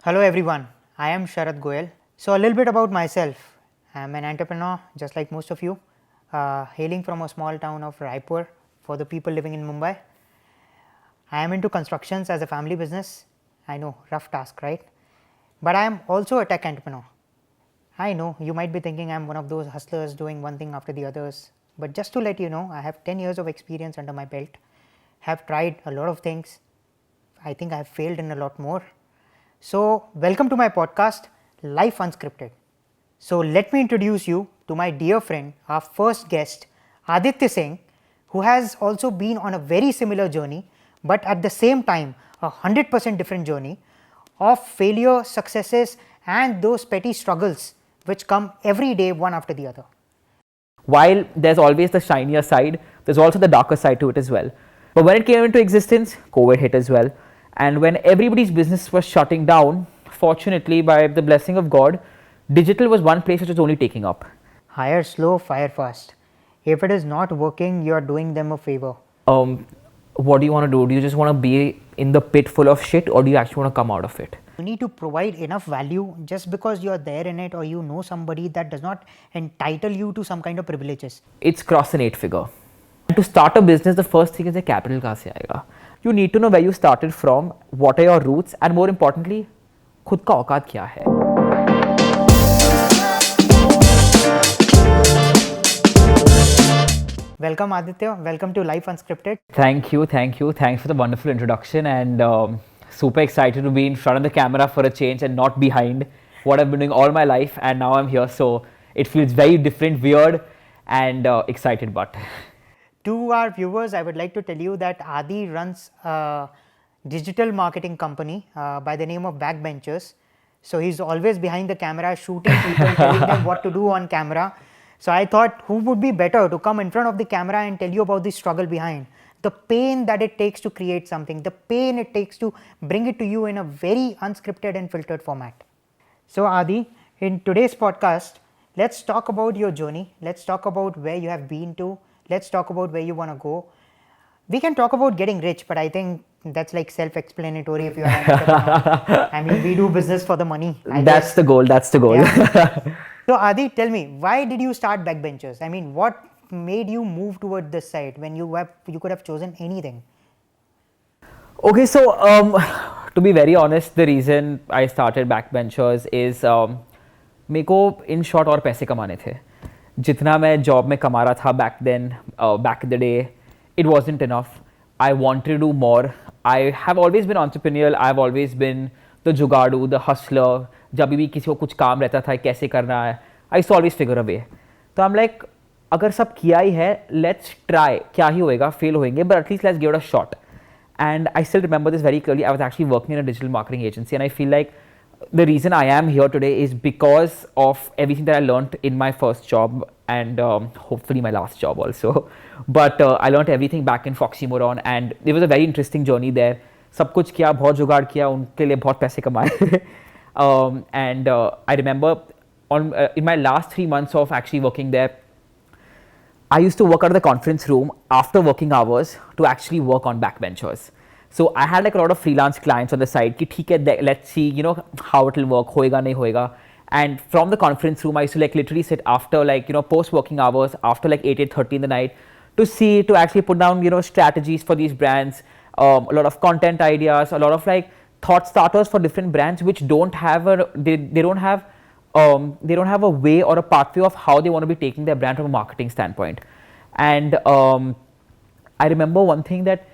Hello everyone, I am Sharad Goyal. So a little bit about myself. I am an entrepreneur just like most of you, hailing from a small town of Raipur for the people living in Mumbai. I am into constructions as a family business. I know, rough task, right? But I am also a tech entrepreneur. I know you might be thinking I am one of those hustlers doing one thing after the others. But just to let you know, I have 10 years of experience under my belt, have tried a lot of things. I think I have failed in a lot more. So, welcome to my podcast, Life Unscripted. So, let me introduce you to my dear friend, our first guest, Aditya Singh, who has also been on a very similar journey, but at the same time, 100% different journey of failure, successes, and those petty struggles which come every day, one after the other. While there's always the shinier side, there's also the darker side to it as well. But when it came into existence, COVID hit as well. And when everybody's business was shutting down, fortunately, by the blessing of God, digital was one place which was only taking up. Hire slow, fire fast. If it is not working, you are doing them a favor. What do you want to do? Do you just want to be in the pit full of shit, or do you actually want to come out of it? You need to provide enough value. Just because you are there in it or you know somebody, that does not entitle you to some kind of privileges. It's cross an 8-figure. And to start a business, the first thing is the capital kahan se aayega. You need to know where you started from, what are your roots, and more importantly, खुद का औकात क्या है. Welcome Aditya, welcome to Life Unscripted. Thank you. Thanks for the wonderful introduction, and super excited to be in front of the camera for a change and not behind what I've been doing all my life, and now I'm here, so it feels very different, weird, and excited but. To our viewers, I would like to tell you that Adi runs a digital marketing company by the name of Backbenchers. So he's always behind the camera, shooting people, telling them what to do on camera. So I thought, who would be better to come in front of the camera and tell you about the struggle behind, the pain that it takes to create something, the pain it takes to bring it to you in a very unscripted and filtered format. So Adi, in today's podcast, let's talk about your journey. Let's talk about where you have been to. Let's talk about where you want to go. We can talk about getting rich, but I think that's like self-explanatory if you are an entrepreneur. I mean, we do business for the money. That's the goal. Yeah. So Adi, tell me, why did you start Backbenchers? I mean, what made you move toward this side when you could have chosen anything? Okay, so to be very honest, the reason I started Backbenchers is मेरे को in short और पैसे कमाने थे. जितना मैं job में कमा रहा था back then, back in the day, it wasn't enough. I wanted to do more. I have always been entrepreneurial. I've always been the जुगाड़ू, the hustler. जब भी किसी को कुछ काम रहता था कैसे करना है, I used to always figure a way. तो I'm like, अगर सब किया ही है, let's try. क्या ही होएगा, fail होएंगे, but at least let's give it a shot. And I still remember this very clearly. I was actually working in a digital marketing agency, and I feel like the reason I am here today is because of everything that I learned in my first job and hopefully my last job also. But I learned everything back in Foxy Moron, and it was a very interesting journey there. सब कुछ किया, बहुत जुगाड़ किया, उनके लिए बहुत पैसे कमाए. And I remember in my last 3 months of actually working there, I used to work out of the conference room after working hours to actually work on Backbenchers. So I had like a lot of freelance clients on the side कि ठीक है, let's see, you know, how it will work, होएगा नहीं होएगा. And from the conference room, I used to like literally sit after like, you know, post working hours, after like 8:30 in the night, to actually put down, you know, strategies for these brands, a lot of content ideas, a lot of like thought starters for different brands which don't have they don't have a way or a pathway of how they want to be taking their brand from a marketing standpoint. And I remember one thing, that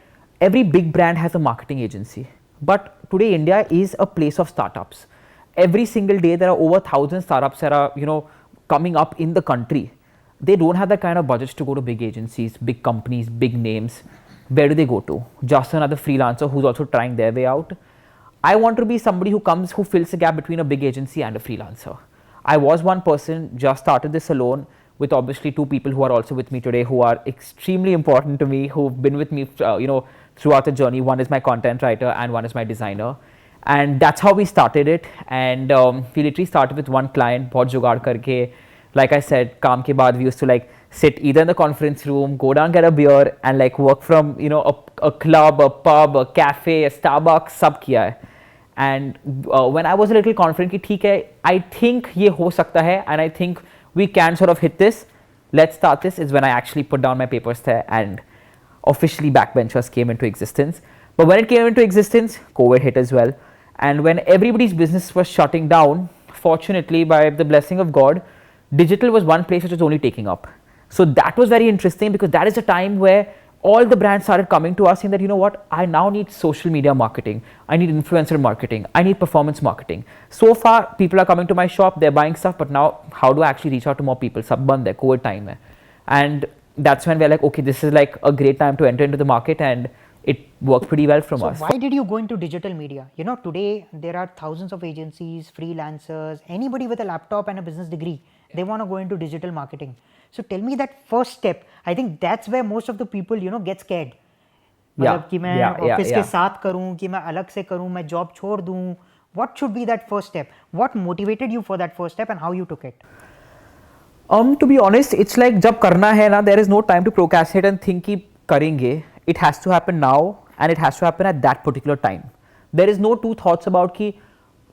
every big brand has a marketing agency, but today India is a place of startups. Every single day there are over 1,000 startups that are, you know, coming up in the country. They don't have that kind of budgets to go to big agencies, big companies, big names. Where do they go to? Just another freelancer who's also trying their way out. I want to be somebody who fills the gap between a big agency and a freelancer. I was one person, just started this alone, with obviously 2 people who are also with me today, who are extremely important to me, who've been with me, you know, throughout the journey. One is my content writer and one is my designer. And that's how we started it. And we literally started with one client, बहुत जुगाड़ करके. Like I said, काम के बाद we used to like sit either in the conference room, go down, get a beer, and like work from, you know, a club, a pub, a cafe, a Starbucks, सब किया है. And when I was a little confident कि ठीक है, I think ये हो सकता है, and I think we can sort of hit this, let's start this, is when I actually put down my papers there and officially backbenchers came into existence. But when it came into existence, COVID hit as well. And when everybody's business was shutting down, fortunately, by the blessing of God, digital was one place which was only taking up. So that was very interesting because that is a time where all the brands started coming to us saying that, you know what, I now need social media marketing, I need influencer marketing, I need performance marketing. So far, people are coming to my shop, they're buying stuff, but now how do I actually reach out to more people? Sab band hai, COVID time hai. And that's when we're like, okay, this is like a great time to enter into the market, and it worked pretty well from us. So why did you go into digital media? You know, today there are thousands of agencies, freelancers, anybody with a laptop and a business degree, they want to go into digital marketing. So tell me that first step. I think that's where most of the people, you know, get scared. मतलब कि मैं office के साथ करूं कि मैं अलग से करूं, मैं जॉब छोड़ दूं. What should be that first step? What motivated you for that first step and how you took it? To be honest, it's like जब करना है ना, there is no time to procrastinate and think कि करेंगे. It has to happen now and it has to happen at that particular time. There is no two thoughts about कि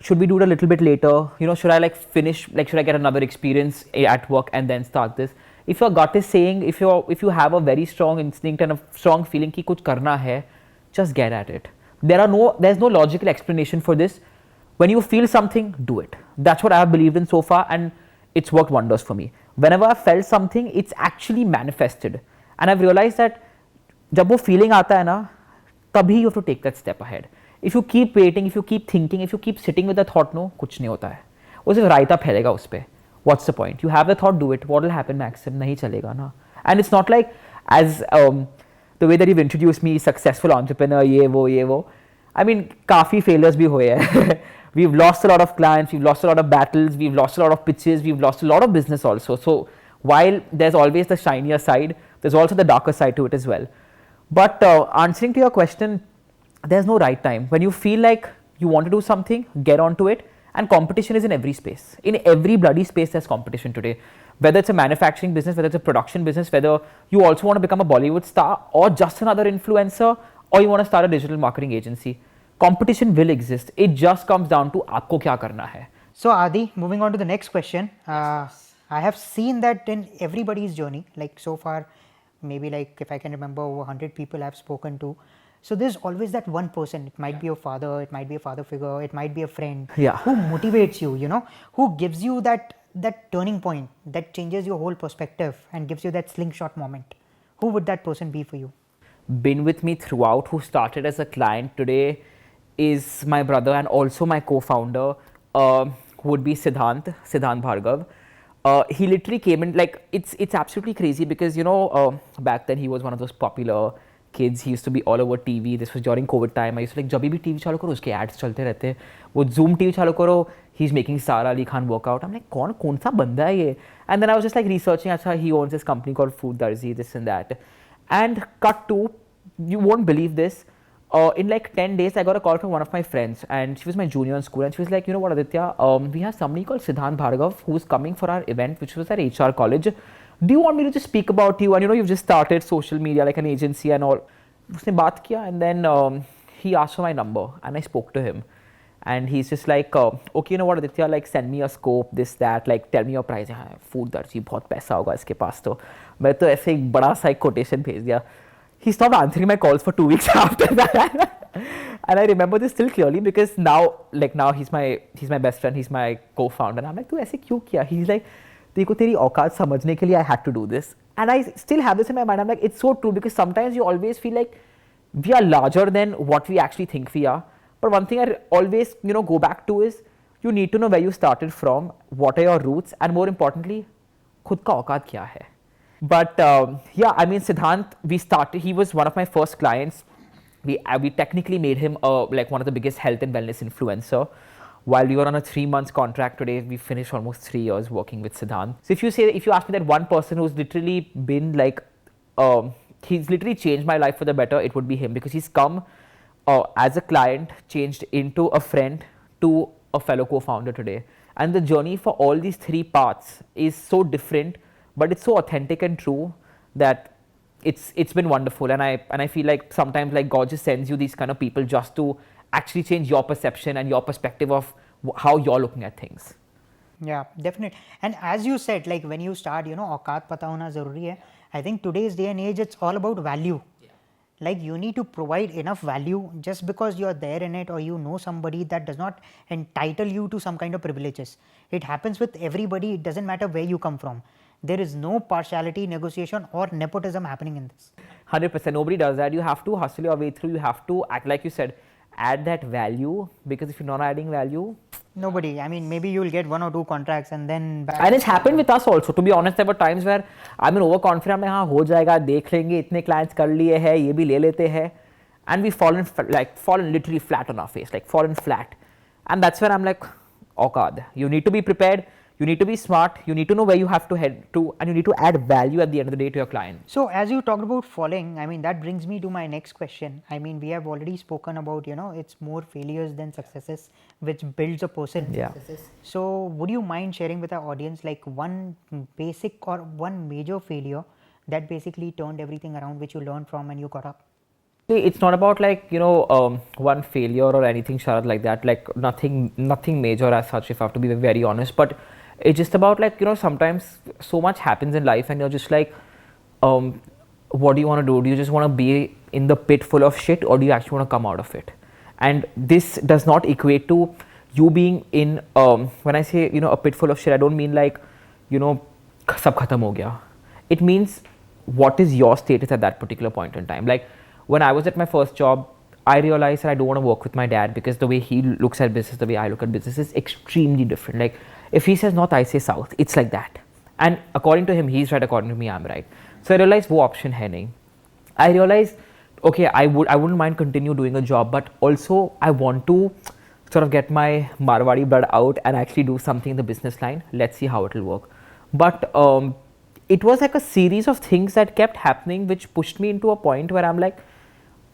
should we do it a little bit later? You know, should I like finish, like should I get another experience at work and then start this? If your gut is saying, if you have a very strong instinct and a strong feeling कि कुछ करना है, just get at it. There's no logical explanation for this. When you feel something, do it. That's what I have believed in so far, and it's worked wonders for me. Whenever I felt something, it's actually manifested, and I've realized that जब वो feeling आता है ना, तभी you have to take that step ahead. If you keep waiting, if you keep thinking, if you keep sitting with the thought, no, कुछ नहीं होता है. वो सिर्फ रायता फैलेगा उस पे. What's the point? You have the thought, do it. What will happen, Maxim? नहीं चलेगा ना. And it's not like as the way that you've introduced me, successful entrepreneur, ये वो. I mean, काफी failures भी हुए हैं. We've lost a lot of clients, we've lost a lot of battles, we've lost a lot of pitches, we've lost a lot of business also. So while there's always the shinier side, there's also the darker side to it as well. But answering to your question, there's no right time. When you feel like you want to do something, get onto it. And competition is in every space. In every bloody space, there's competition today. Whether it's a manufacturing business, whether it's a production business, whether you also want to become a Bollywood star or just another influencer, or you want to start a digital marketing agency, competition will exist. It just comes down to आपको क्या करना है. So Adi, moving on to the next question. I have seen that in everybody's journey, like so far, maybe like if I can remember over 100 people I've spoken to. So there's always that one person. It might be your father, it might be a father figure, it might be a friend who motivates you, you know, who gives you that turning point that changes your whole perspective and gives you that slingshot moment. Who would that person be for you? Been with me throughout, who started as a client today, is my brother and also my co-founder, would be Siddhant Bhargav. He literally came in, like, it's absolutely crazy because, you know, back then he was one of those popular kids. He used to be all over TV. This was during COVID time. I used to like, जब भी TV चालू करो उसके ads चलते रहते. वो Zoom TV चालू करो, he's making Sara Ali Khan workout. I'm like, कौन सा बंदा है ये? And then I was just like researching. अच्छा, he owns this company called Food Darzi, this and that. And cut to, you won't believe this. In like 10 days, I got a call from one of my friends, and she was my junior in school, and she was like, you know what, Aditya, we have somebody called Siddhant Bhargav who's coming for our event, which was at HR college. Do you want me to just speak about you? And you know, you've just started social media, like an agency and all. उसने बात किया, and then he asked for my number, and I spoke to him. And he's just like, okay, you know what, Aditya, like send me a scope, this, that, like tell me your price. हाँ, Food Darzi, बहुत पैसा होगा इसके पास तो. मैं तो ऐसे एक बड़ा सा एक quotation भेज दिया. He stopped answering my calls for 2 weeks after that. And I remember this still clearly because now he's my best friend, he's my co-founder. And I'm like, तू ऐसे क्यों किया? He's like, देखो तेरी औकात समझने के लिए I had to do this. And I still have this in my mind. I'm like, it's so true because sometimes you always feel like we are larger than what we actually think we are. But one thing I always, you know, go back to is you need to know where you started from, what are your roots, and more importantly, खुद का औकात क्या है. But yeah, I mean, Siddhant, he was one of my first clients. We technically made him like one of the biggest health and wellness influencer. While we were on a 3-month contract, today we finished almost 3 years working with Siddhant. So if you ask me that one person who's literally been like, he's literally changed my life for the better, it would be him, because he's come as a client, changed into a friend, to a fellow co-founder today. And the journey for all these 3 paths is so different, but it's so authentic and true that it's been wonderful. And I feel like sometimes like God just sends you these kind of people just to actually change your perception and your perspective of how you're looking at things. Yeah, definitely. And as you said, like when you start, औकात पता होना ज़रूरी है. I think today's day and age, it's all about value. Like you need to provide enough value. Just because you're there in it or you know somebody, that does not entitle you to some kind of privileges. It happens with everybody. It doesn't matter where you come from. There is no partiality, negotiation or nepotism happening in this. 100%. Nobody does that. You have to hustle your way through. You have to act, like you said, add that value, because if you're not adding value, Nobody. I mean, maybe you'll get 1 or 2 contracts and then back. and it's happened with us also. To be honest, there were times where I'm overconfident. हाँ हो जाएगा, देख लेंगे, इतने clients कर लिए हैं, ये भी ले लेते हैं, and we fallen literally flat on our face, like fallen flat, and that's where I'm like, oh God, you need to be prepared. You need to be smart. You need to know where you have to head to, and you need to add value at the end of the day to your client. So as you talked about falling, I mean, that brings me to my next question. I mean, we have already spoken about, it's more failures than successes which builds a person. Yeah. So would you mind sharing with our audience like one basic or one major failure that basically turned everything around, which you learned from and you got up? It's not about like one failure or anything, Sharad, like that. Like nothing major as such, if I have to be very honest. But it's just about like sometimes so much happens in life, and you're just like, what do you want to do? Do you just want to be in the pit full of shit, or do you actually want to come out of it? And this does not equate to you being in when I say a pit full of shit, I don't mean like sab khatam ho gaya. It means what is your status at that particular point in time. Like when I was at my first job, I realized that I don't want to work with my dad, because the way he looks at business, the way I look at business is extremely different. Like if he says north, I say south. It's like that. And according to him, he's right. According to me, I'm right. So I realized wo option hai nahi. I realized, okay, I wouldn't mind continue doing a job, but also I want to sort of get my Marwadi blood out and actually do something in the business line. Let's see how it will work. But it was like a series of things that kept happening, which pushed me into a point where I'm like,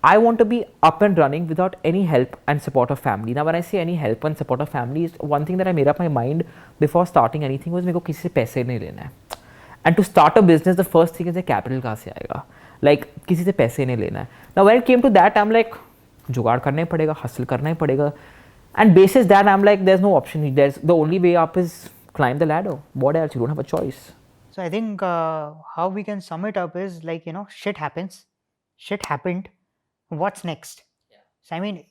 I want to be up and running without any help and support of family. Now, when I say any help and support of family, is one thing that I made up my mind before starting anything was, मेरे को किसी से पैसे नहीं लेना है. And to start a business, the first thing is the capital कहाँ से आएगा? Like किसी से पैसे नहीं लेना है. Now, when it came to that, I'm like, जुगाड़ करना ही पड़ेगा, hustle करना ही पड़ेगा. And basis that, I'm like, there's no option. There's the only way up is climb the ladder. What else? You don't have a choice. So I think how we can sum it up is like, shit happens, shit happened. What's next? So I mean,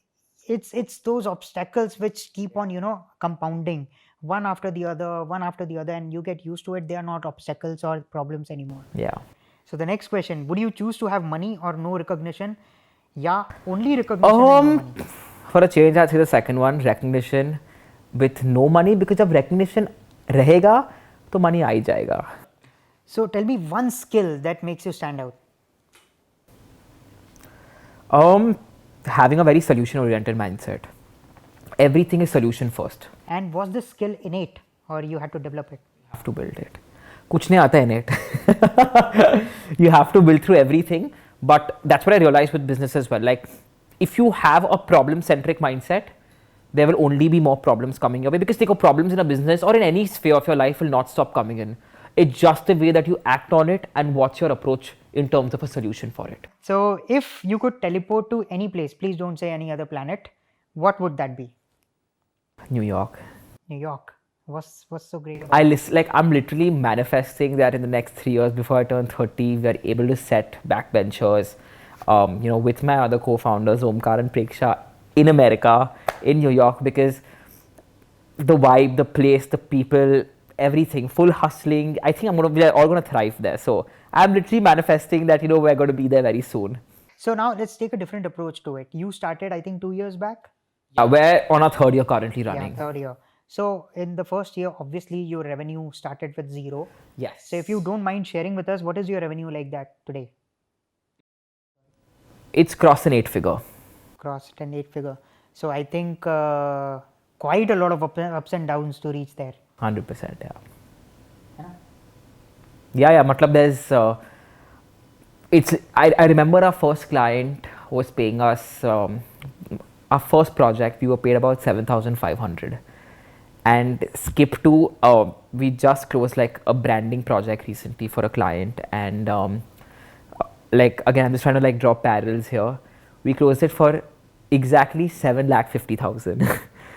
it's those obstacles which keep on compounding one after the other, and you get used to it. They are not obstacles or problems anymore. Yeah. So the next question: would you choose to have money or no recognition? Yeah, only recognition and no money. For a change, I'd say the second one, recognition with no money, because जब recognition रहेगा तो money आ ही जाएगा. So tell me one skill that makes you stand out. Having a very solution-oriented mindset. Everything is solution first. And was this skill innate or you had to develop it? You have to build it. कुछ नहीं आता innate. You have to build through everything. But that's what I realized with business as well. Like, if you have a problem-centric mindset, there will only be more problems coming your way, because problems in a business or in any sphere of your life will not stop coming in. It's just the way that you act on it and what's your approach in terms of a solution for it. So if you could teleport to any place, please don't say any other planet, what would that be? New York. New York. What's so great about it? I'm literally manifesting that in the next 3 years before I turn 30, we are able to set backbenchers, with my other co-founders, Omkar and Preksha, in America, in New York, because the vibe, the place, the people, everything, full hustling. I think we're all going to thrive there. So I'm literally manifesting that, we're going to be there very soon. So now let's take a different approach to it. You started, I think, 2 years back? We're on our third year currently running. Yeah, third year. So in the first year, obviously your revenue started with 0. Yes. So if you don't mind sharing with us, what is your revenue like that today? It's crossed an 8-figure. Crossed an 8-figure. So I think quite a lot of ups and downs to reach there. 100%, yeah. Yeah. Matlab there's, I remember our first client was paying us, our first project, we were paid about 7,500. And skip to, we just closed like a branding project recently for a client. And again, I'm just trying to like draw parallels here. We closed it for exactly 7,50,000.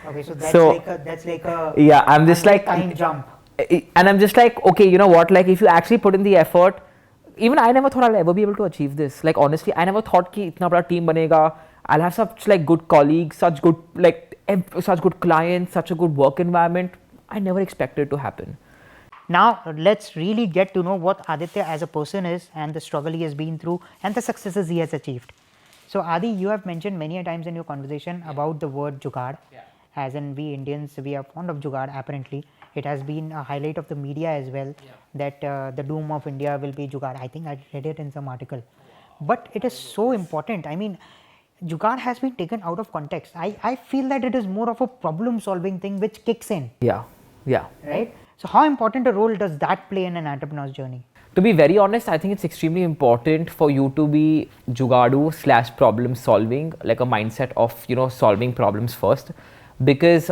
Okay, so So- that's like a Yeah, I'm just 100 like, time jump. and I'm just like, okay, you know what? Like, if you actually put in the effort, even I never thought I'll ever be able to achieve this. Like, honestly, I never thought कि इतना बड़ा team बनेगा. I'll have such like good colleagues, such good such good clients, such a good work environment. I never expected it to happen. Now let's really get to know what Aditya as a person is and the struggle he has been through and the successes he has achieved. So Adi, you have mentioned many a times in your conversation about the word jugaad. As in we Indians, we are fond of jugaad apparently. It has been a highlight of the media as well that the doom of India will be jugaad. I think I read it in some article. But it is so important. I mean, jugaad has been taken out of context. I feel that it is more of a problem solving thing which kicks in, Yeah, yeah. right? So how important a role does that play in an entrepreneur's journey? To be very honest, I think it's extremely important for you to be jugadu slash problem solving, like a mindset of, you know, solving problems first, because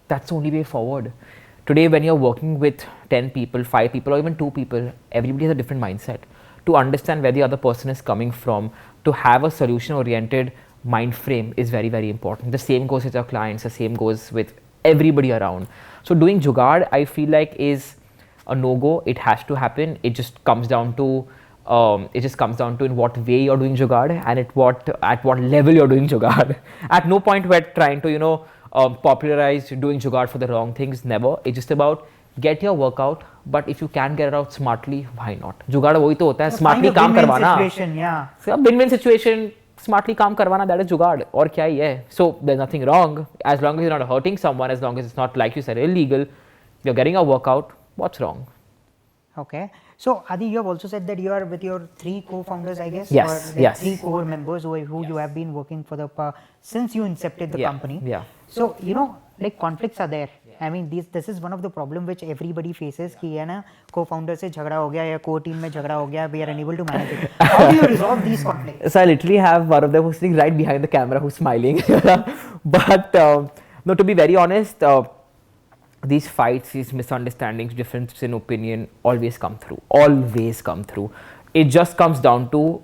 that's the only way forward. Today, when you're working with 10 people, 5 people, or even 2 people, everybody has a different mindset. To understand where the other person is coming from, to have a solution oriented mind frame is very, very important. The same goes with your clients, the same goes with everybody around. So doing jugaad, I feel like, is a no-go. It has to happen. It just comes down to in what way you're doing jugaad and at what level you're doing jugaad. At no point we're trying to, you know, popularize doing jugaad for the wrong things. Never. It's just about get your work out, but if you can get it out smartly, why not? जुगाड़ वही तो होता है, smartly काम करवाना. Situation, yeah. So win-win situation, smartly काम करवाना, that is जुगाड़. और क्या ही है? So there's nothing wrong as long as you're not hurting someone, as long as it's not, like you said, illegal. You're getting a workout. What's wrong? Okay. So Adi, you have also said that you are with your 3 co-founders, I guess. Yes, Or like yes. 3 core members who you have been working for since you incepted the Yeah, company. yeah. So you know, like conflicts are there. I mean, this is one of the problem which everybody faces. कि है ना, co-founder से झगड़ा हो गया या core team में झगड़ा हो गया, we are unable to manage it. How do you resolve these conflicts? So I literally have one of them who's sitting right behind the camera who's smiling. But no, to be very honest, these fights, these misunderstandings, differences in opinion always come through. Always come through. It just comes down to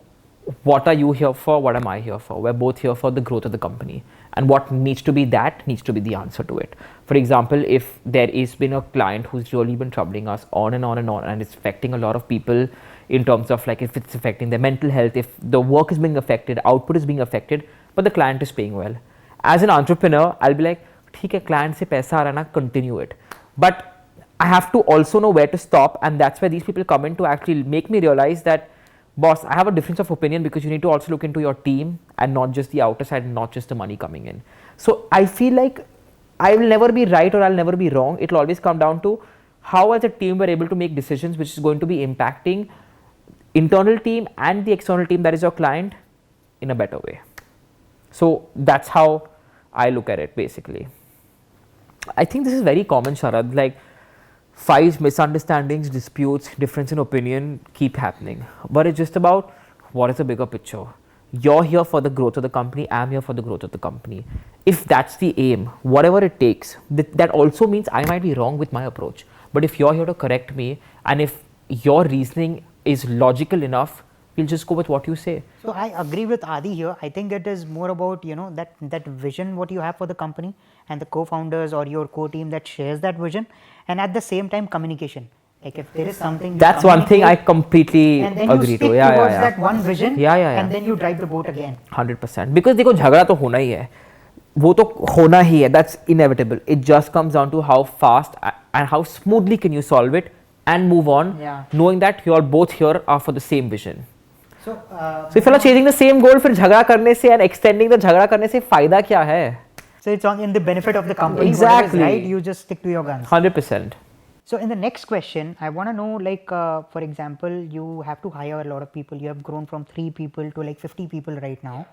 what are you here for? What am I here for? We're both here for the growth of the company. And what needs to be the answer to it. For example, if there is been a client who's really been troubling us on and on and on, and it's affecting a lot of people in terms of like if it's affecting their mental health, if the work is being affected, output is being affected, but the client is paying well. As an entrepreneur, I'll be like, ठीक है, client से पैसा आ रहा ना, continue it. But I have to also know where to stop, and that's where these people come in to actually make me realize that, boss, I have a difference of opinion because you need to also look into your team and not just the outer side and not just the money coming in. So I feel like I will never be right or I'll never be wrong. It will always come down to how as a team we're able to make decisions which is going to be impacting internal team and the external team, that is your client, in a better way. So that's how I look at it basically. I think this is very common, Sharad. Like, fights, misunderstandings, disputes, difference in opinion keep happening. But it's just about what is the bigger picture. You're here for the growth of the company, I'm here for the growth of the company. If that's the aim, whatever it takes, that also means I might be wrong with my approach. But if you're here to correct me, and if your reasoning is logical enough, we'll just go with what you say. So I agree with Adi here. I think it is more about, you know, that vision what you have for the company and the co-founders or your core team that shares that vision, and at the same time communication. Like if there is something, that's one thing I completely and then agree you stick to. Yeah, towards yeah, that one vision, and then you drive the boat again. 100%. Because देखो झगड़ा तो होना ही है, वो तो होना ही है. That's inevitable. It just comes down to how fast and how smoothly can you solve it and move on, knowing that you are both here are for the same vision. So if you are chasing the same goal, फिर झगड़ा करने से and extending the झगड़ा करने से फायदा क्या है? So it's in the benefit of the company. Exactly. Whatever is right, you just stick to your guns. 100%. So in the next question, I want to know, like, for example, you have to hire a lot of people. You have grown from 3 people to like 50 people right now.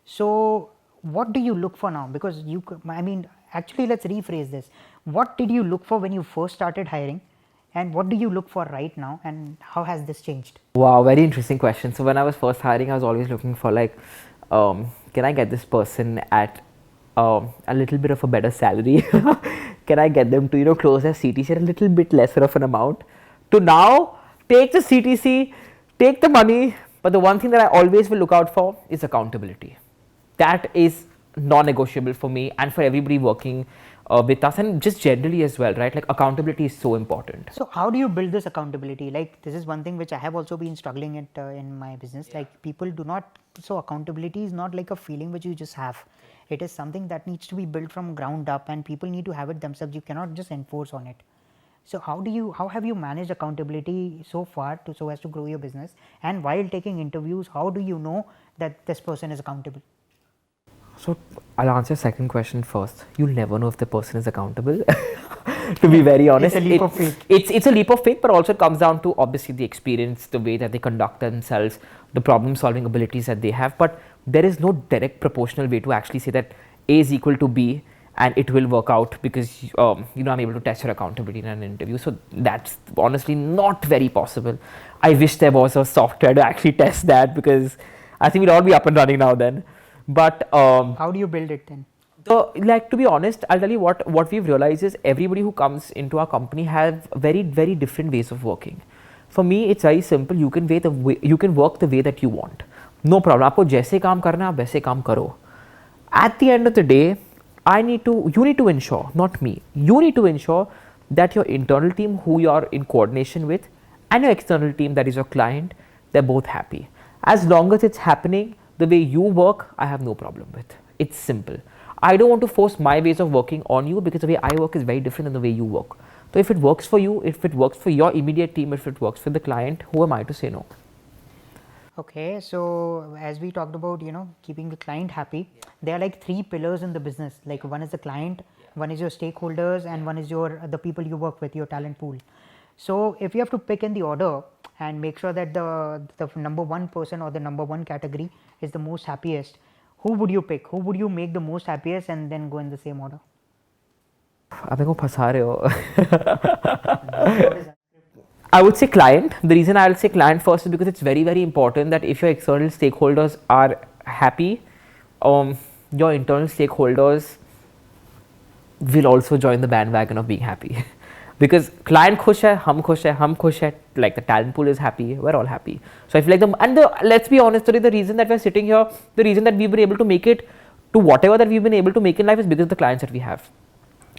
So what do you look for now? Because I mean, actually, let's rephrase this. What did you look for when you first started hiring? And what do you look for right now? And how has this changed? Wow, very interesting question. So when I was first hiring, I was always looking for like, can I get this person at a little bit of a better salary? Can I get them to, you know, close their CTC at a little bit lesser of an amount? To now, take the CTC, take the money, but the one thing that I always will look out for is accountability. That is non-negotiable for me and for everybody working with us, and just generally as well, right? Like accountability is so important. So how do you build this accountability? Like this is one thing which I have also been struggling at in my business. Like people do not. So accountability is not like a feeling which you just have. It is something that needs to be built from ground up, and people need to have it themselves. You cannot just enforce on it. So how have you managed accountability so far so as to grow your business? And while taking interviews, how do you know that this person is accountable? So I'll answer your second question first. You'll never know if the person is accountable. To be very honest, It's a leap of faith. It's a leap of faith, but also it comes down to obviously the experience, the way that they conduct themselves, the problem-solving abilities that they have. But there is no direct proportional way to actually say that A is equal to B and it will work out because I'm able to test your accountability in an interview. So that's honestly not very possible. I wish there was a software to actually test that, because I think we'd all be up and running now then. But how do you build it then? to be honest, I'll tell you what we've realized is everybody who comes into our company have very, very different ways of working. For me, it's very simple. You can work the way that you want. No problem. आपको जैसे काम करना है आप वैसे काम करो. At the end of the day, you need to ensure, not me, you need to ensure that your internal team who you are in coordination with and your external team, that is your client, they're both happy. As long as it's happening the way you work, I have no problem with. It's simple. I don't want to force my ways of working on you, because the way I work is very different than the way you work. So if it works for you, if it works for your immediate team, if it works for the client, who am I to say no? Okay, so as we talked about, keeping the client happy, there are like 3 pillars in the business. Like one is the client, one is your stakeholders, and one is the people you work with, your talent pool. So if you have to pick in the order and make sure that the number one person or the number one category is the most happiest, who would you pick? Who would you make the most happiest and then go in the same order? आप मेरे को फंसा रहे हो. I would say client. The reason I'll say client first is because it's very, very important that if your external stakeholders are happy, your internal stakeholders will also join the bandwagon of being happy. Because client खुश है, हम खुश है, like the talent pool is happy, we're all happy. So I feel like let's be honest, today the reason that we're sitting here, the reason that we've been able to make it to whatever that we've been able to make in life is because of the clients that we have.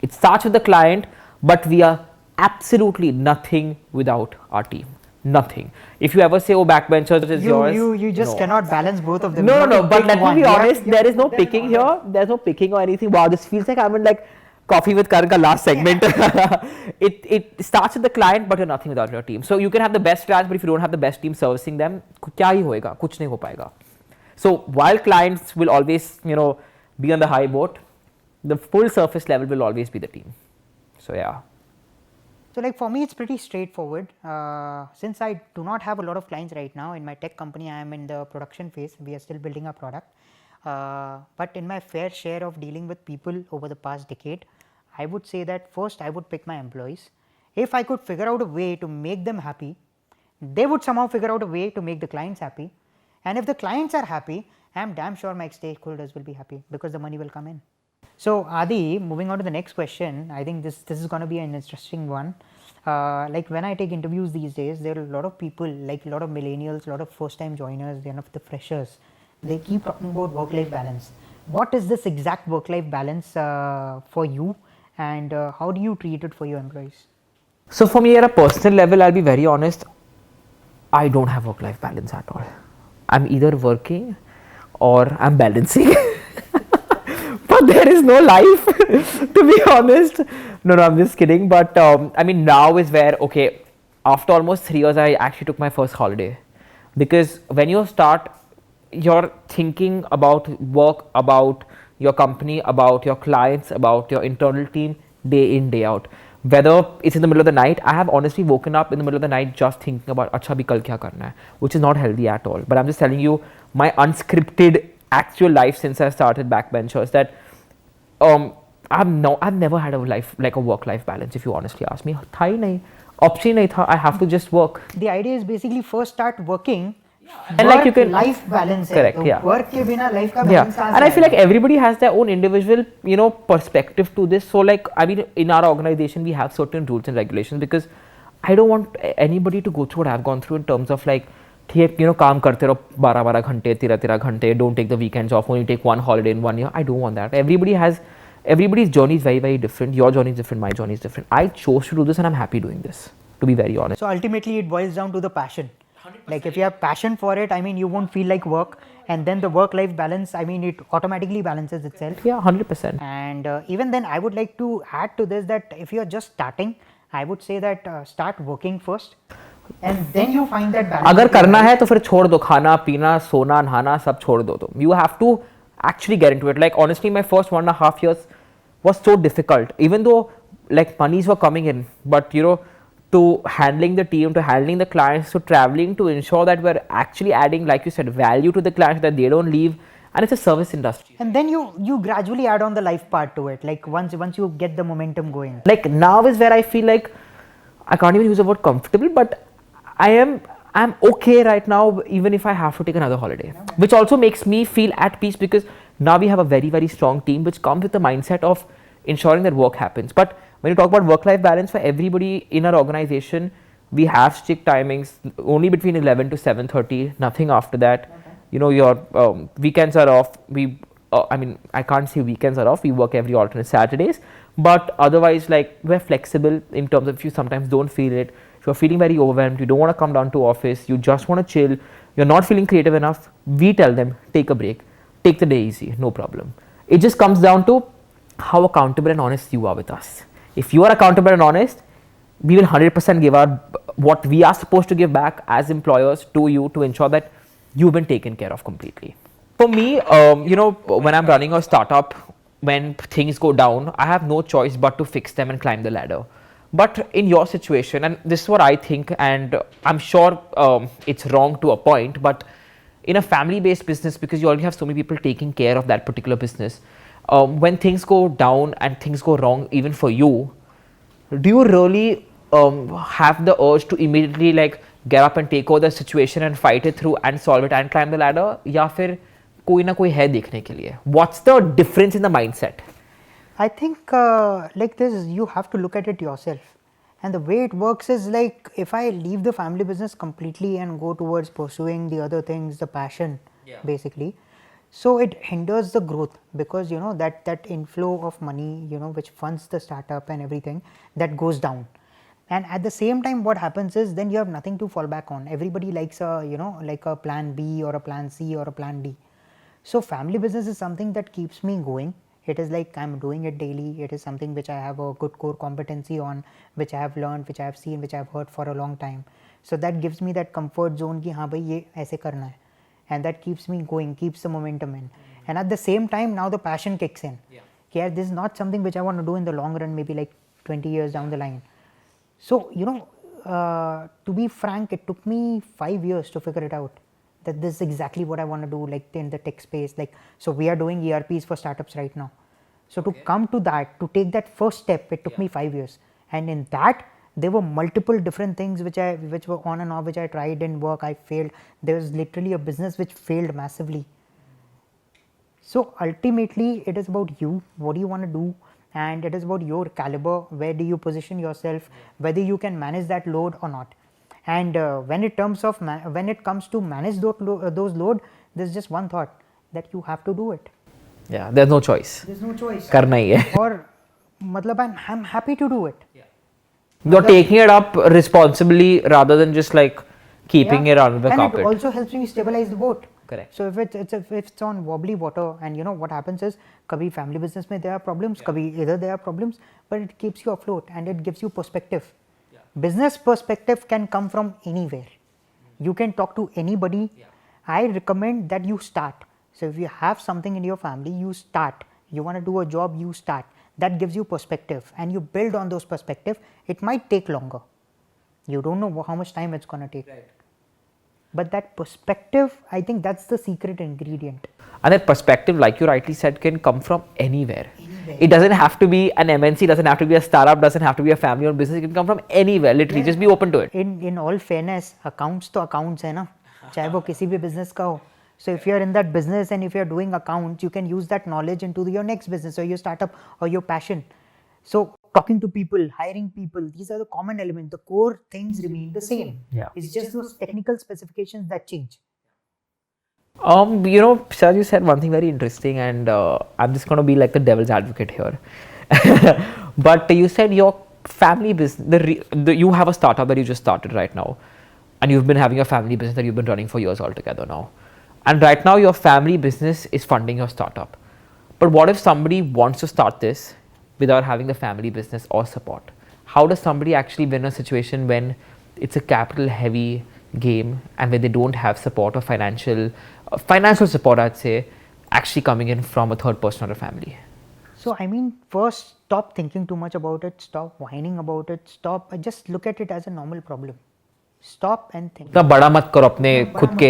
It starts with the client, but we are absolutely nothing without our team. Nothing. If you ever say, oh, backbenchers is yours. You just cannot balance both of them. No. But let me be honest, there is no picking here. There's no picking or anything. Wow, this feels like I'm in like Coffee with Karan ka last segment. It starts with the client, but you're nothing without your team. So you can have the best clients, but if you don't have the best team servicing them, क्या ही होएगा? कुछ नहीं हो पाएगा. So while clients will always, be on the high boat, the full surface level will always be the team. So yeah. So like for me, it's pretty straightforward. Since I do not have a lot of clients right now in my tech company, I am in the production phase. We are still building our product. But in my fair share of dealing with people over the past decade, I would say that first I would pick my employees. If I could figure out a way to make them happy, they would somehow figure out a way to make the clients happy. And if the clients are happy, I am damn sure my stakeholders will be happy because the money will come in. So Adi, moving on to the next question, I think this is going to be an interesting one. Like when I take interviews these days, there are a lot of people, like a lot of millennials, a lot of first time joiners, they are not the freshers. They keep talking about work-life balance. What is this exact work-life balance for you, and how do you treat it for your employees? So for me, at a personal level, I'll be very honest, I don't have work-life balance at all. I'm either working or I'm balancing. But there is no life, to be honest. No, I'm just kidding. But now is where, okay, after almost 3 years, I actually took my first holiday. Because when you start, you're thinking about work, about your company, about your clients, about your internal team, day in, day out. Whether it's in the middle of the night, I have honestly woken up in the middle of the night just thinking about, acha bhi kal kya karna hai, which is not healthy at all. But I'm just telling you, my unscripted actual life since I started Backbenchers, that I've never had a life like a work-life balance. If you honestly ask me, tha hi nahi, option nahi tha. I have to just work. The idea is basically first start working. And like you can life balance. Correct. Yeah. Work ke bina life ka balance. And I feel like everybody has their own individual, perspective to this. So like, in our organization, we have certain rules and regulations because I don't want anybody to go through what I've gone through in terms of like ठीक है, काम करते रहो 12 घंटे, 13 घंटे, don't take the weekends off, only take one holiday in 1 year. I don't want that. Everybody's journey is very, very different. Your journey is different, my journey is different. I chose to do this and I'm happy doing this, to be very honest. So ultimately it boils down to the passion. 100%. Like if you have passion for it, I mean, you won't feel like work, and then the work-life balance, I mean, it automatically balances itself. Yeah, 100%. And even then, I would like to add to this that if you're just starting, I would say that start working first, and then you find that balance. अगर करना है तो फिर छोड़ दो, खाना पीना सोना नहाना सब छोड़ दो तुम. You have to actually get into it. Like honestly, my first 1.5 years was so difficult, even though like monies were coming in, but to handling the team, to handling the clients, to traveling, to ensure that we're actually adding, like you said, value to the clients, that they don't leave. And it's a service industry. And then you gradually add on the life part to it. Like once you get the momentum going. Like now is where I feel like I can't even use the word comfortable, but I'm okay right now, even if I have to take another holiday, which also makes me feel at peace, because now we have a very, very strong team which comes with the mindset of ensuring that work happens. But when you talk about work-life balance, for everybody in our organization, we have strict timings, only between 11 to 7:30, nothing after that. Your weekends are off. I can't say weekends are off. We work every alternate Saturdays, but otherwise, like, we're flexible in terms of if you sometimes don't feel it. If you're feeling very overwhelmed, you don't want to come down to office, you just want to chill, you're not feeling creative enough, we tell them, take a break, take the day easy, no problem. It just comes down to how accountable and honest you are with us. If you are accountable and honest, we will 100% give out what we are supposed to give back as employers to you, to ensure that you've been taken care of completely. For me, when I'm running a startup, when things go down, I have no choice but to fix them and climb the ladder. But in your situation, and this is what I think, and I'm sure it's wrong to a point, but in a family-based business, because you already have so many people taking care of that particular business, when things go down and things go wrong, even for you, do you really have the urge to immediately like get up and take over the situation and fight it through and solve it and climb the ladder? या फिर कोई ना कोई है देखने के लिए? What's the difference in the mindset? I think like this, you have to look at it yourself. And the way it works is like, if I leave the family business completely and go towards pursuing the other things, the passion, basically, so it hinders the growth, because that inflow of money, which funds the startup and everything, that goes down. And at the same time, what happens is then you have nothing to fall back on. Everybody likes like a plan B or a plan C or a plan D. So family business is something that keeps me going. It is like I'm doing it daily. It is something which I have a good core competency on, which I have learned, which I have seen, which I have heard for a long time. So that gives me that comfort zone कि हाँ भाई ये ऐसे करना है, and that keeps me going, keeps the momentum in. And at the same time, now the passion kicks in. Yeah, this is not something which I want to do in the long run, maybe like 20 years down the line. So to be frank, it took me 5 years to figure it out, that this is exactly what I want to do, like in the tech space. Like, so we are doing ERPs for startups right now. So to come to that, to take that first step, it took me 5 years. And in that, there were multiple different things which were on and off, which I tried, didn't work, I failed. There was literally a business which failed massively. So ultimately, it is about you, what do you want to do, and it is about your caliber, where do you position yourself, whether you can manage that load or not. And when it comes to manage those load, there's just one thought, that you have to do it. Yeah, there's no choice. There's no choice. करना ही है. Or matlab I'm happy to do it. You're taking it up responsibly rather than just like keeping it under the carpet. And it also helps me stabilize the boat. Correct. So if it's on wobbly water, and what happens is, kabhi family business mein there are problems, kabhi either there are problems, but it keeps you afloat and it gives you perspective. Business perspective can come from anywhere. You can talk to anybody. I recommend that you start. So if you have something in your family, you start. You want to do a job, you start. That gives you perspective, and you build on those perspective. It might take longer. You don't know how much time it's going to take. Right. But that perspective, I think that's the secret ingredient. And that perspective, like you rightly said, can come from anywhere. It doesn't have to be an MNC, doesn't have to be a startup, doesn't have to be a family-owned business. It can come from anywhere. Literally, just be open to it. In all fairness, accounts to accounts hai na, chahe wo kisi bhi business ka ho. So if you are in that business and if you are doing accounts, you can use that knowledge into your next business or your startup or your passion. So talking to people, hiring people, these are the common elements. The core things remain the same. Yeah. It's just those technical specifications that change. Sir, you said one thing very interesting, and I'm just going to be like the devil's advocate here. But you said your family business, you have a startup that you just started right now, and you've been having a family business that you've been running for years altogether now. And right now, your family business is funding your startup. But what if somebody wants to start this without having the family business or support? How does somebody actually win a situation when it's a capital heavy game and when they don't have support or financial support, I'd say, actually coming in from a third person or a family? So, I mean, first, stop thinking too much about it, stop whining about it, just look at it as a normal problem. Stop and think. इतना बड़ा मत करो अपने खुद के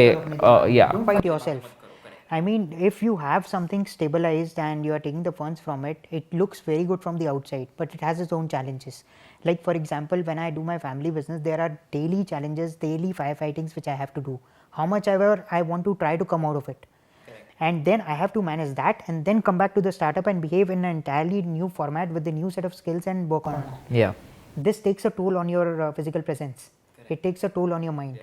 yeah. Don't fight yourself. I mean, if you have something stabilized and you are taking the funds from it, it looks very good from the outside, but it has its own challenges. Like, for example, when I do my family business, there are daily challenges, daily firefightings which I have to do. How much ever I want to try to come out of it. And then I have to manage that and then come back to the startup and behave in an entirely new format with the new set of skills and work on it. Yeah. This takes a toll on your physical presence. It takes a toll on your mind.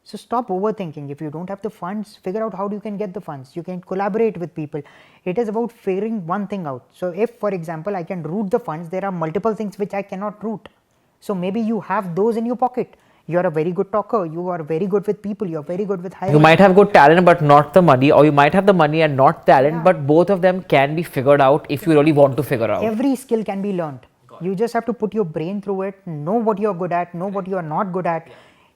So stop overthinking. If you don't have the funds, figure out how you can get the funds. You can collaborate with people. It is about figuring one thing out. So if, for example, I can route the funds, there are multiple things which I cannot route. So maybe you have those in your pocket. You are a very good talker. You are very good with people. You are very good with hiring. You might have good talent but not the money, or you might have the money and not talent, but both of them can be figured out if you really want to figure out. Every skill can be learned. You just have to put your brain through it, know what you are good at, know what you are not good at.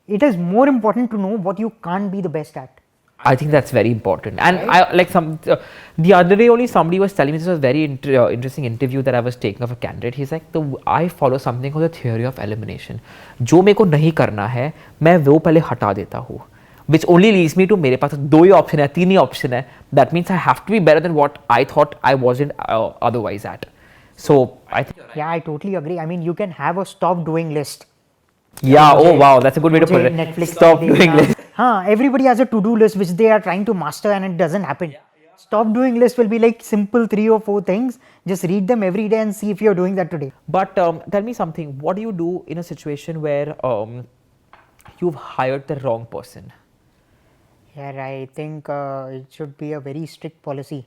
It is more important to know what you can't be the best at. I think that's very important. And I like the other day only somebody was telling me, this was a very interesting interview that I was taking of a candidate. He's like, I follow something called the theory of elimination. जो मेरे को नहीं करना है, मैं वो पहले हटा देता हूँ. Which only leads me to मेरे पास दो ही ऑप्शन है, तीन ही ऑप्शन है. That means I have to be better than what I thought I wasn't otherwise at. So I think. Yeah, I totally agree. I mean, you can have a stop doing list. Yeah, oh wow, that's a good way to put it. Netflix Stop doing list. Everybody has a to-do list which they are trying to master and it doesn't happen. Stop doing list will be like simple 3 or 4 things. Just read them every day and see if you're doing that today. But tell me something. What do you do in a situation where you've hired the wrong person? Yeah, I think it should be a very strict policy.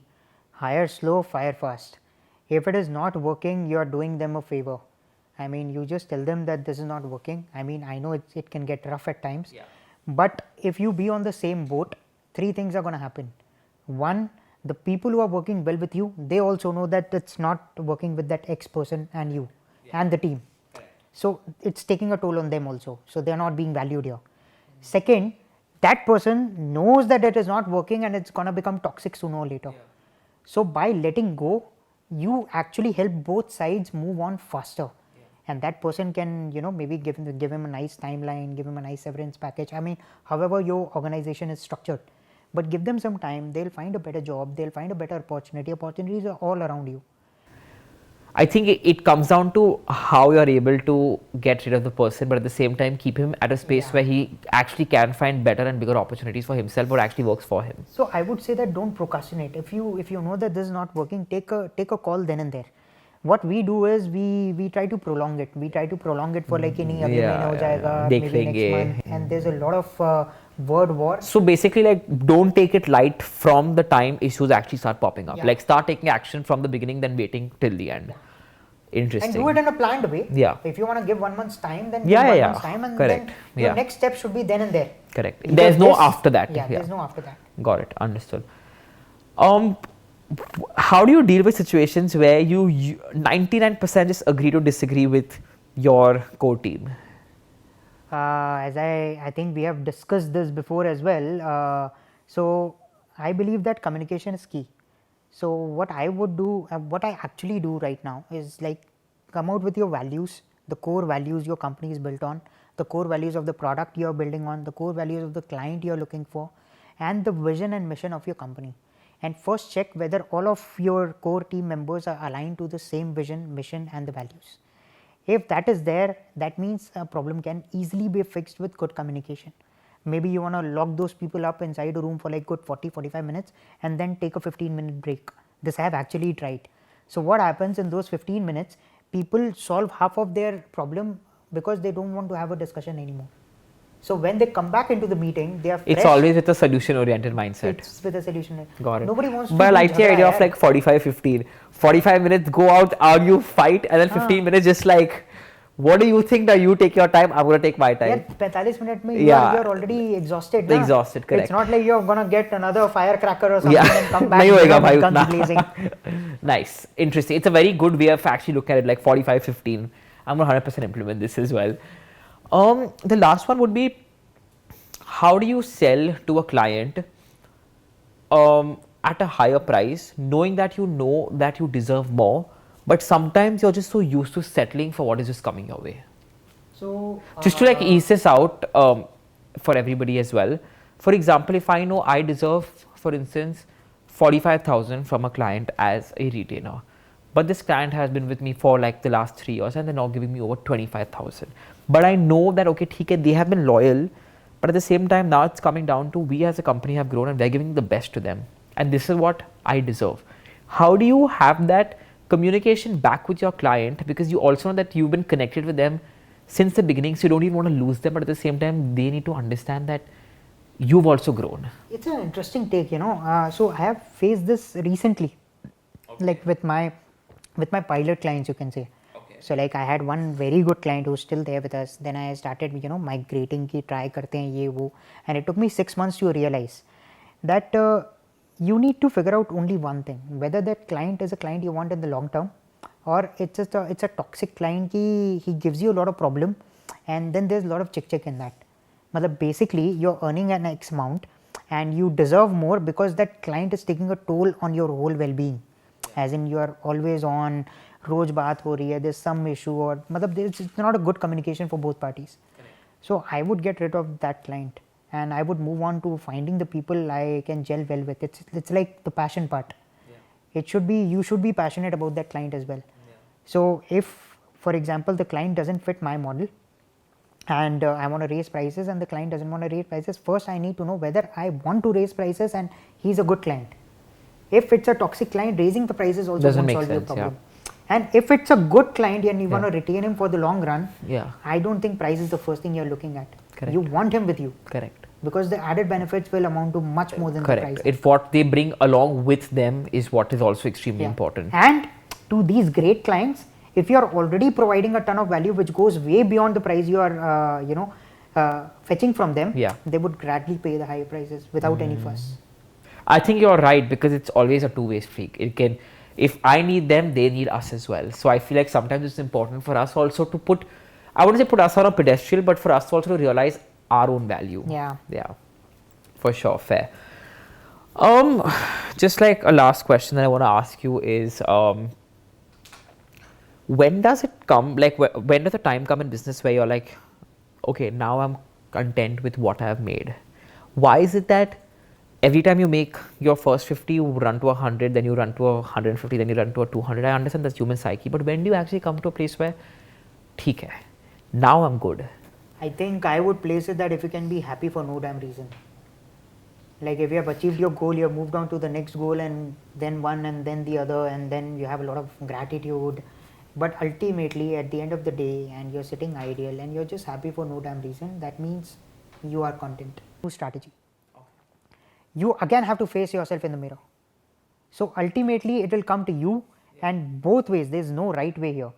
Hire slow, fire fast. If it is not working, you are doing them a favor. I mean, you just tell them that this is not working. I mean, I know it can get rough at times. Yeah. But if you be on the same boat, 3 things are going to happen. 1, the people who are working well with you, they also know that it's not working with that X person and you and the team. So it's taking a toll on them also. So they are not being valued here. Second, that person knows that it is not working and it's going to become toxic sooner or later. So by letting go, you actually help both sides move on faster. And that person can, maybe give him a nice timeline, give him a nice severance package. I mean, however your organization is structured, but give them some time. They'll find a better job. They'll find a better opportunity. Opportunities are all around you. I think it comes down to how you're able to get rid of the person, but at the same time keep him at a space where he actually can find better and bigger opportunities for himself or actually works for him. So I would say that don't procrastinate. If you know that this is not working, take a call then and there. What we do is we try to prolong it. We try to prolong it for like maybe next month, and there's a lot of word war. So basically, like, don't take it light from the time issues actually start popping up. Like, start taking action from the beginning, then waiting till the end. Interesting. And do it in a planned way. Yeah. If you want to give 1 month's time, then give 1 month's time, and correct. Then your next step should be then and there. Correct. There's no after that. Yeah, there's no after that. Got it. Understood. How do you deal with situations where you 99% just agree to disagree with your core team? As I think we have discussed this before as well. So I believe that communication is key. So what I would do, what I actually do right now is like come out with your values, the core values your company is built on, the core values of the product you are building on, the core values of the client you are looking for, and the vision and mission of your company. And first check whether all of your core team members are aligned to the same vision, mission and the values. If that is there, that means a problem can easily be fixed with good communication. Maybe you want to lock those people up inside a room for like good 40-45 minutes and then take a 15-minute break. This I have actually tried. So what happens in those 15 minutes, people solve half of their problem because they don't want to have a discussion anymore. So when they come back into the meeting, they are fresh. It's always with a solution-oriented mindset. It's with a solution. Got it. Nobody wants to. But I do like the jhagda, idea of yaar. like 45-15. 45 minutes, go out, argue, fight, and then 15 minutes just like, what do you think? That you take your time, I'm going to take my time. Yeah, 45 minutes mein Yeah. you're already exhausted. Na? Exhausted, correct. It's not like you're gonna get another firecracker or something Yeah. and come back Nahi hoega with bhai guns utna. blazing. Nice, interesting. It's a very good way of actually looking at it, like 45-15. I'm going to 100% implement this as well. The last one would be, how do you sell to a client at a higher price, knowing that you know that you deserve more, but sometimes you're just so used to settling for what is just coming your way? So Just to like ease this out for everybody as well. For example, if I know I deserve, for instance, 45,000 from a client as a retainer, but this client has been with me for like the last 3 years and they're now giving me over 25,000. But I know that, okay, they have been loyal, but at the same time, now it's coming down to we as a company have grown and they're giving the best to them. And this is what I deserve. How do you have that communication back with your client? Because you also know that you've been connected with them since the beginning, so you don't even want to lose them, but at the same time, they need to understand that you've also grown. it's an interesting take, you know. So I have faced this recently, like with my pilot clients, you can say. So like I had one very good client who's still there with us. Then I started, you know, migrating ki try karte hain ye wo, and it took me 6 months to realize that you need to figure out only one thing: whether that client is a client you want in the long term, or it's a toxic client ki he gives you a lot of problem, and then there's a lot of chick in that. Matlab basically you're earning an X amount and you deserve more because that client is taking a toll on your whole well-being, as in you are always on, रोज बात हो रही है, there's some issue, or मतलब it's not a good communication for both parties. So I would get rid of that client and I would move on to finding the people I can gel well with. It's like the passion part. It should be, you should be passionate about that client as well. So if, for example, the client doesn't fit my model and I want to raise prices and the client doesn't want to raise prices, first I need to know whether I want to raise prices and he's a good client. If it's a toxic client, raising the prices also Doesn't won't make solve your sense, problem. And if it's a good client and you want to retain him for the long run, Yeah. I don't think price is the first thing you're looking at. Correct. You want him with you Correct. because the added benefits will amount to much more than the Correct. price. If what they bring along with them is what is also extremely important. And to these great clients, if you are already providing a ton of value which goes way beyond the price you are fetching from them, they would gladly pay the higher prices without any fuss. I think you're right, because it's always a two-way street. It can, if I need them, they need us as well. So I feel like sometimes it's important for us also to put, I wouldn't say put us on a pedestal, but for us also to realize our own value. Yeah. Yeah, for sure, fair. Just like a last question that I want to ask you is, when does it come, like when does the time come in business where you're like, okay, now I'm content with what I've made? Why is it that every time you make your first 50, you run to 100, then you run to 150, then you run to a 200? I understand that's human psyche, but when do you actually come to a place where, theek hai, now I'm good? I think I would place it that if you can be happy for no damn reason. Like if you have achieved your goal, you have moved on to the next goal and then one and then the other, and then you have a lot of gratitude. But ultimately at the end of the day, and you're sitting ideal and you're just happy for no damn reason, that means you are content. New strategy. You again have to face yourself in the mirror. So ultimately it will come to you, and both ways, there's no right way here.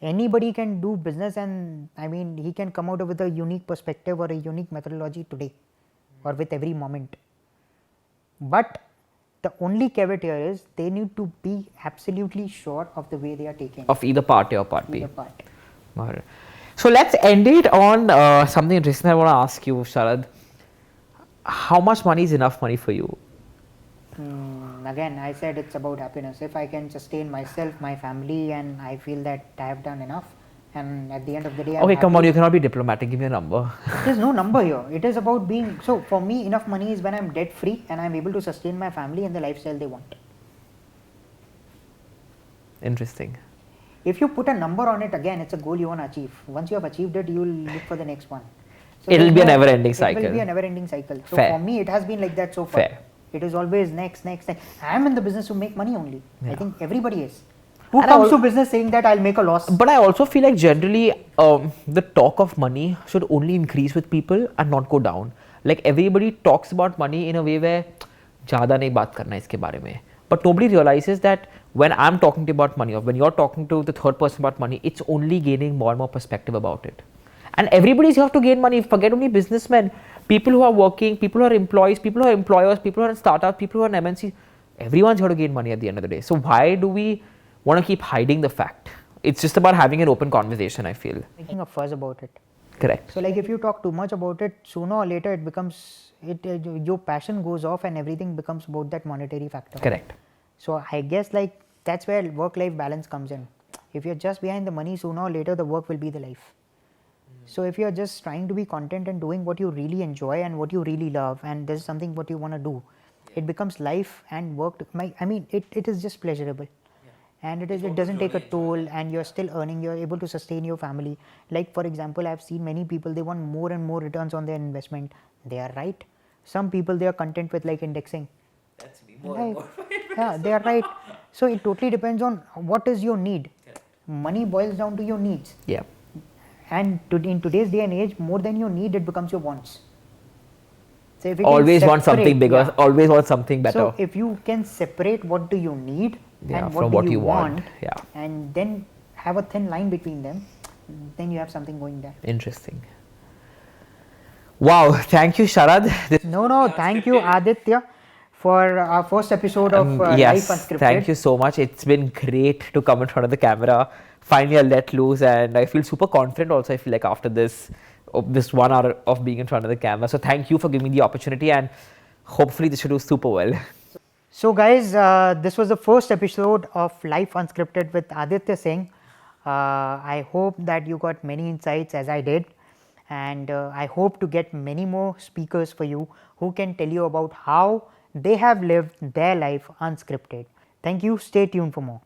Anybody can do business, and I mean he can come out with a unique perspective or a unique methodology today or with every moment. But the only caveat here is they need to be absolutely sure of the way they are taking. Of either part A or part B. Either part. Got it. So let's end it on something interesting I want to ask you, Sharad. How much money is enough money for you? Again, I said it's about happiness. If I can sustain myself, my family, and I feel that I have done enough, and at the end of the day, Okay, come on, you cannot be diplomatic. Give me a number. There's no number here. It is about being, so for me, enough money is when I'm debt free and I'm able to sustain my family and the lifestyle they want. Interesting. If you put a number on it, again, it's a goal you want to achieve. Once you have achieved it, you will look for the next one. So It'll be a never-ending cycle. It will be a never-ending cycle. So Fair. for me, it has been like that so far. Fair. It is always next. I am in the business to make money only. I think everybody is. Who And I comes to al- business saying that I'll make a loss? But I also feel like generally the talk of money should only increase with people and not go down. Like everybody talks about money in a way where ज़्यादा नहीं बात करना इसके बारे में. But nobody realizes that when I'm talking to you about money or when you're talking to the third person about money, it's only gaining more and more perspective about it. And everybody's here to gain money. Forget only businessmen. People who are working, people who are employees, people who are employers, people who are in startups, people who are in MNC. Everyone's here to gain money at the end of the day. So why do we want to keep hiding the fact? It's just about having an open conversation, I feel. Making a fuss about it. Correct. So like if you talk too much about it, sooner or later it becomes, your passion goes off and everything becomes about that monetary factor. Correct. So I guess like that's where work-life balance comes in. If you're just behind the money, sooner or later the work will be the life. So if you're just trying to be content and doing what you really enjoy and what you really love, and this is something what you want to do, it becomes life and work. It is just pleasurable. And it doesn't take a toll, and you're still earning, you're able to sustain your family. Like for example, I've seen many people, they want more and more returns on their investment. They are right. Some people, they are content with like indexing. That's me. Right. Yeah, they are right. So it totally depends on what is your need. Money boils down to your needs. Yeah. And in today's day and age, more than your need, it becomes your wants. So if you can Always want something separate- bigger. yeah. Always want something better. So if you can separate what do you need Yeah, and from what what do you you want, want, yeah. and then have a thin line between them, then you have something going there. Interesting. Wow. Thank you, Sharad. No, thank you, Aditya, for our first episode of Yes, Life Unscripted. thank you so much. It's been great to come in front of the camera. Finally, I let loose, and I feel super confident. Also, I feel like after this 1 hour of being in front of the camera. So, thank you for giving me the opportunity, and hopefully, this should do super well. So guys, this was the first episode of Life Unscripted with Aditya Singh. I hope that you got many insights as I did, and I hope to get many more speakers for you who can tell you about how they have lived their life unscripted. Thank you. Stay tuned for more.